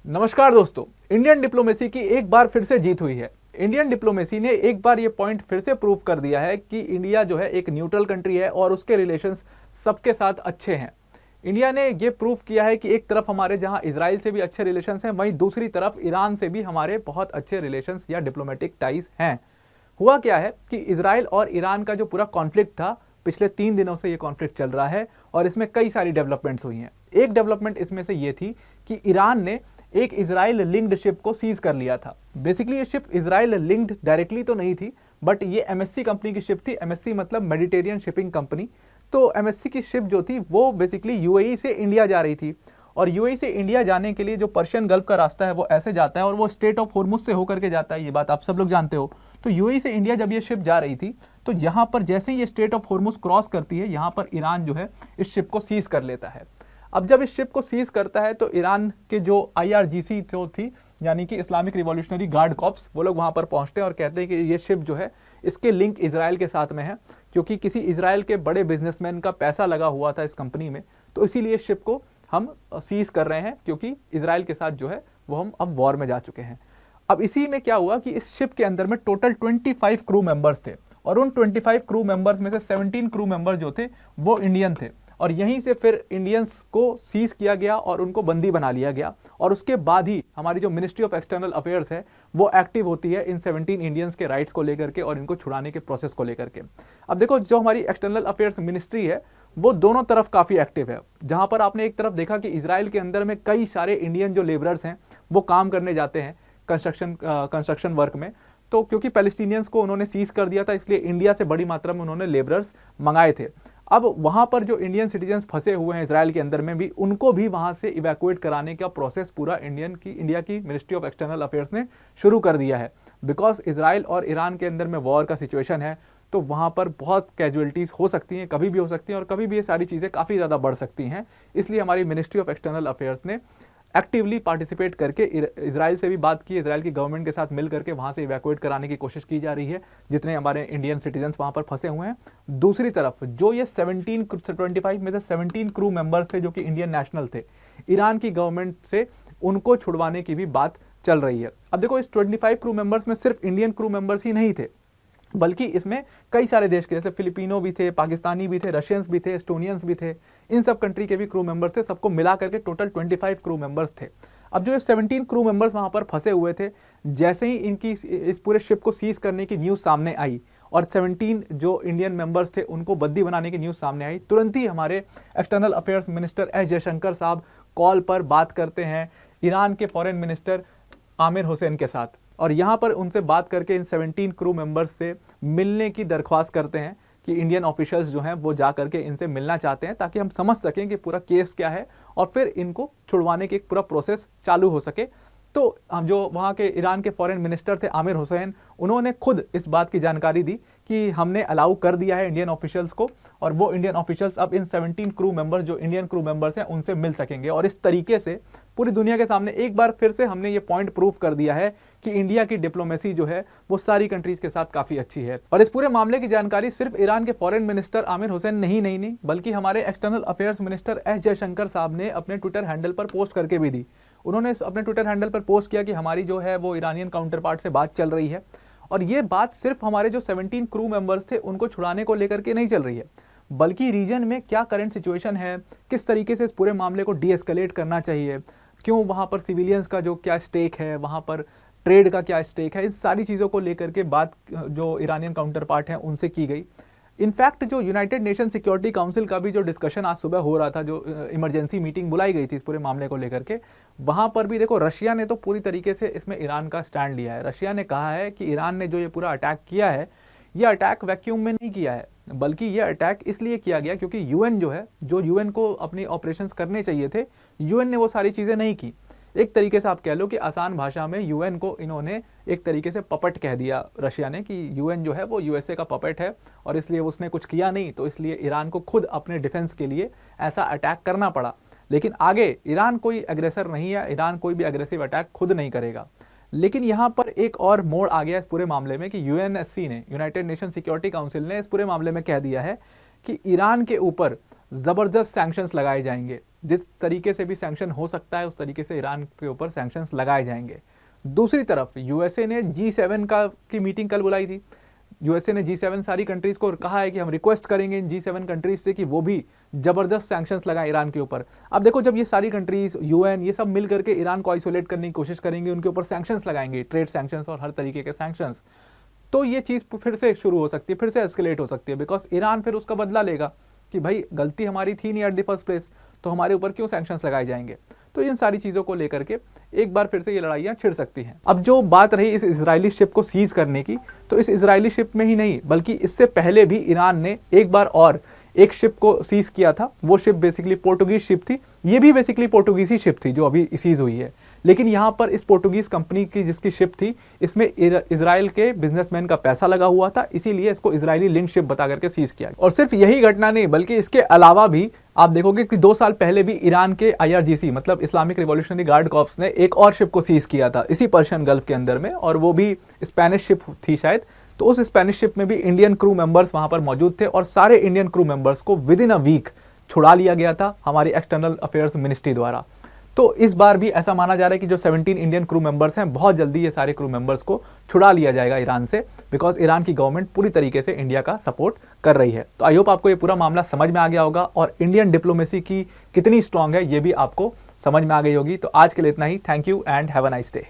नमस्कार दोस्तों, Indian diplomacy की एक बार फिर से जीत हुई है। इंडियन डिप्लोमेसी ने एक बार ये पॉइंट फिर से प्रूव कर दिया है कि इंडिया जो है एक न्यूट्रल कंट्री है और उसके रिलेशंस सबके साथ अच्छे हैं। इंडिया ने ये प्रूव किया है कि एक तरफ हमारे जहां इजराइल से भी अच्छे रिलेशंस हैं, वहीं दूसरी तरफ ईरान से भी हमारे बहुत अच्छे रिलेशंस या डिप्लोमेटिक टाइज हैं। हुआ क्या है कि इजराइल और ईरान का जो पूरा कॉन्फ्लिक्ट था, पिछले 3 दिनों से ये कॉन्फ्लिक्ट चल रहा है और इसमें कई सारी डेवलपमेंट्स हुई हैं। एक डेवलपमेंट इसमें से ये थी कि ईरान ने एक इजराइल लिंक्ड शिप को सीज कर लिया था। बेसिकली ये शिप इजराइल लिंक्ड डायरेक्टली तो नहीं थी, बट ये एमएससी कंपनी की शिप थी। एमएससी मतलब मेडिटेरियन शिपिंग कंपनी। तो एमएससी की शिप जो थी वो बेसिकली यूएई से इंडिया जा रही थी, और यूएई से इंडिया जाने के लिए जो पर्शियन गल्फ का रास्ता है वो ऐसे जाता है और वो स्ट्रेट ऑफ होर्मुज से होकर के जाता है। ये बात आप सब लोग जानते हो। तो यूएई से इंडिया जब ये शिप जा रही थी, तो यहाँ पर जैसे ही ये स्ट्रेट ऑफ होर्मुज क्रॉस करती है, यहाँ पर ईरान जो है इस शिप को सीज कर लेता है। अब जब इस शिप को सीज करता है तो ईरान के जो आईआरजीसी जो थी, यानी कि इस्लामिक रिवॉल्यूशनरी गार्ड कॉर्प्स, वो लोग वहाँ पर पहुँचते हैं और कहते हैं कि ये शिप जो है इसके लिंक इजराइल के साथ में है, क्योंकि किसी इजराइल के बड़े बिजनेसमैन का पैसा लगा हुआ था इस कंपनी में। तो इसीलिए शिप को हम सीज कर रहे हैं, क्योंकि इजराइल के साथ जो है वो हम अब वॉर में जा चुके हैं। अब इसी में क्या हुआ कि इस शिप के अंदर में टोटल 25 क्रू मेंबर्स थे, और उन 25 क्रू मेंबर्स में से 17 क्रू मेंबर जो थे वो इंडियन थे, और यहीं से फिर इंडियंस को सीज किया गया और उनको बंदी बना लिया गया। और उसके बाद ही हमारी जो मिनिस्ट्री ऑफ एक्सटर्नल अफेयर्स है वो एक्टिव होती है इन 17 इंडियंस के राइट्स को लेकर के और इनको छुड़ाने के प्रोसेस को लेकर के। अब देखो, जो हमारी एक्सटर्नल अफेयर्स मिनिस्ट्री है वो दोनों तरफ काफ़ी एक्टिव है। जहां पर आपने एक तरफ देखा कि इजराइल के अंदर में कई सारे इंडियन जो लेबरर्स हैं वो काम करने जाते हैं कंस्ट्रक्शन वर्क में। तो क्योंकि पैलेस्टीनियंस को उन्होंने सीज कर दिया था, इसलिए इंडिया से बड़ी मात्रा में उन्होंने लेबरर्स मंगाए थे। अब वहां पर जो इंडियन सिटीजन्स फंसे हुए हैं इजराइल के अंदर में भी, उनको भी वहां से इवैक्यूएट कराने का प्रोसेस पूरा इंडिया की मिनिस्ट्री ऑफ एक्सटर्नल अफेयर्स ने शुरू कर दिया है। बिकॉज इजराइल और ईरान के अंदर में वॉर का सिचुएशन है, तो वहाँ पर बहुत कैजुअलिटीज़ हो सकती हैं, कभी भी हो सकती हैं, और कभी भी ये सारी चीज़ें काफ़ी ज़्यादा बढ़ सकती हैं। इसलिए हमारी मिनिस्ट्री ऑफ एक्सटर्नल अफेयर्स ने एक्टिवली पार्टिसिपेट करके इजराइल से भी बात की, इजराइल की गवर्नमेंट के साथ मिल करके वहाँ से इवैक्यूएट कराने की कोशिश की जा रही है जितने हमारे इंडियन सिटीजन्स वहाँ पर फंसे हुए हैं। दूसरी तरफ जो ये 25 में से 17 क्रू मेंबर्स थे जो कि इंडियन नेशनल थे, ईरान की गवर्नमेंट से उनको छुड़वाने की भी बात चल रही है। अब देखो, इस 25 क्रू मेंबर्स में सिर्फ इंडियन क्रू मेंबर्स ही नहीं थे, बल्कि इसमें कई सारे देश के, जैसे फिलिपिनो भी थे, पाकिस्तानी भी थे, रशियंस भी थे, एस्टोनियंस भी थे, इन सब कंट्री के भी क्रू मेंबर्स थे। सबको मिला करके टोटल 25 क्रू मेंबर्स थे। अब जो 17 क्रू मेंबर्स वहां पर फंसे हुए थे, जैसे ही इनकी इस पूरे शिप को सीज करने की न्यूज़ सामने आई और 17 जो इंडियन मेंबर्स थे उनको बंदी बनाने की न्यूज़ सामने आई, तुरंत ही हमारे external affairs minister S Jaishankar साहब कॉल पर बात करते हैं ईरान के फॉरेन मिनिस्टर आमिर हुसैन के साथ, और यहाँ पर उनसे बात करके इन 17 क्रू मेंबर्स से मिलने की दरख्वास्त करते हैं कि इंडियन ऑफिशियल्स जो हैं वो जा करके इनसे मिलना चाहते हैं, ताकि हम समझ सकें कि पूरा केस क्या है और फिर इनको छुड़वाने की एक पूरा प्रोसेस चालू हो सके। तो हम जो वहाँ के ईरान के फॉरेन मिनिस्टर थे आमिर हुसैन, उन्होंने खुद इस बात की जानकारी दी कि हमने अलाउ कर दिया है इंडियन ऑफिशियल्स को, और वो इंडियन ऑफिशियल्स अब इन 17 क्रू मेंबर्स जो इंडियन क्रू मेंबर्स हैं उनसे मिल सकेंगे। और इस तरीके से पूरी दुनिया के सामने एक बार फिर से हमने ये पॉइंट प्रूव कर दिया है कि इंडिया की डिप्लोमेसी जो है वो सारी कंट्रीज के साथ काफ़ी अच्छी है। और इस पूरे मामले की जानकारी सिर्फ ईरान के फॉरेन मिनिस्टर आमिर हुसैन नहीं बल्कि हमारे external affairs minister S Jaishankar साहब ने अपने ट्विटर हैंडल पर पोस्ट करके भी दी। उन्होंने अपने ट्विटर हैंडल पर पोस्ट किया कि हमारी जो है वो ईरानियन काउंटर पार्ट से बात चल रही है, और ये बात सिर्फ हमारे जो 17 क्रू मेंबर्स थे उनको छुड़ाने को लेकर के नहीं चल रही है, बल्कि रीजन में क्या करंट सिचुएशन है, किस तरीके से इस पूरे मामले को डीएस्केलेट करना चाहिए, क्यों वहाँ पर सिविलियंस का जो क्या स्टेक है, वहाँ पर ट्रेड का क्या स्टेक है, इस सारी चीज़ों को लेकर के बात जो ईरानियन काउंटर पार्ट हैं उनसे की गई। इनफैक्ट जो यूनाइटेड नेशन सिक्योरिटी काउंसिल का भी जो डिस्कशन आज सुबह हो रहा था, जो इमरजेंसी मीटिंग बुलाई गई थी इस पूरे मामले को लेकर के, वहाँ पर भी देखो रशिया ने तो पूरी तरीके से इसमें ईरान का स्टैंड लिया है। रशिया ने कहा है कि ईरान ने जो ये पूरा अटैक किया है, ये अटैक वैक्यूम में नहीं किया है, बल्कि ये अटैक इसलिए किया गया क्योंकि यूएन जो है, जो यूएन को अपनी ऑपरेशंस करने चाहिए थे, यूएन ने वो सारी चीज़ें नहीं की। एक तरीके से आप कह लो कि आसान भाषा में यूएन को इन्होंने एक तरीके से पपट कह दिया रशिया ने, कि यूएन जो है वो यूएसए का पपट है और इसलिए उसने कुछ किया नहीं, तो इसलिए ईरान को खुद अपने डिफेंस के लिए ऐसा अटैक करना पड़ा। लेकिन आगे ईरान कोई एग्रेसर नहीं है, ईरान कोई भी एग्रेसिव अटैक खुद नहीं करेगा। लेकिन यहाँ पर एक और मोड़ आ गया इस पूरे मामले में कि यूएनएससी ने, यूनाइटेड नेशन सिक्योरिटी काउंसिल ने इस पूरे मामले में कह दिया है कि ईरान के ऊपर ज़बरदस्त सैंक्शंस लगाए जाएंगे, जिस तरीके से भी सैंक्शन हो सकता है उस तरीके से ईरान के ऊपर सैंक्शंस लगाए जाएंगे। दूसरी तरफ यूएसए ने G7 की मीटिंग कल बुलाई थी। यूएसए ने G7 सारी कंट्रीज को कहा है कि हम रिक्वेस्ट करेंगे इन G7 कंट्रीज से कि वो भी जबरदस्त सैंक्शंस लगाएं ईरान के ऊपर। अब देखो, जब ये सारी कंट्रीज, यूएन, ये सब मिल करके ईरान को आइसोलेट करने की कोशिश करेंगे, उनके ऊपर सैंक्शंस लगाएंगे, ट्रेड सैंक्शंस और हर तरीके के सैंक्शंस, तो ये चीज़ फिर से शुरू हो सकती है, फिर से एस्केलेट हो सकती है। बिकॉज ईरान फिर उसका बदला लेगा कि भाई गलती हमारी थी नहीं एट द फर्स्ट प्लेस, तो हमारे ऊपर क्यों सैंक्शंस लगाए जाएंगे। तो इन सारी चीज़ों को लेकर के एक बार फिर से ये लड़ाइयाँ छिड़ सकती हैं। अब जो बात रही इस इजरायली शिप को सीज करने की, तो इस इजरायली शिप में ही नहीं बल्कि इससे पहले भी ईरान ने एक बार और एक शिप को सीज किया था। वो शिप बेसिकली पोर्टुगीज शिप थी, ये भी बेसिकली पोर्टुगीज ही शिप थी जो अभी सीज हुई है। लेकिन यहाँ पर इस पोर्टुगीज कंपनी की जिसकी शिप थी, इसमें इजराइल के बिजनेसमैन का पैसा लगा हुआ था, इसीलिए इसको इजरायली लिंक शिप बता करके सीज किया। और सिर्फ यही घटना नहीं बल्कि इसके अलावा भी आप देखोगे कि 2 साल पहले भी ईरान के IRGC मतलब इस्लामिक रिवॉल्यूशनरी गार्ड कॉर्प्स ने एक और शिप को सीज किया था इसी पर्शियन गल्फ के अंदर में, और वो भी स्पेनिश शिप थी शायद। तो उस स्पेनिश शिप में भी इंडियन क्रू मेंबर्स वहां पर मौजूद थे और सारे इंडियन क्रू मेंबर्स को विद इन अ वीक छुड़ा लिया गया था हमारी एक्सटर्नल अफेयर्स मिनिस्ट्री द्वारा। तो इस बार भी ऐसा माना जा रहा है कि जो 17 इंडियन क्रू मेंबर्स हैं, बहुत जल्दी ये सारे क्रू मेंबर्स को छुड़ा लिया जाएगा ईरान से, बिकॉज ईरान की गवर्नमेंट पूरी तरीके से इंडिया का सपोर्ट कर रही है। तो आई होप आपको ये पूरा मामला समझ में आ गया होगा और इंडियन डिप्लोमेसी की कितनी स्ट्रांग है ये भी आपको समझ में आ गई होगी। तो आज के लिए इतना ही। Thank you and have a nice day.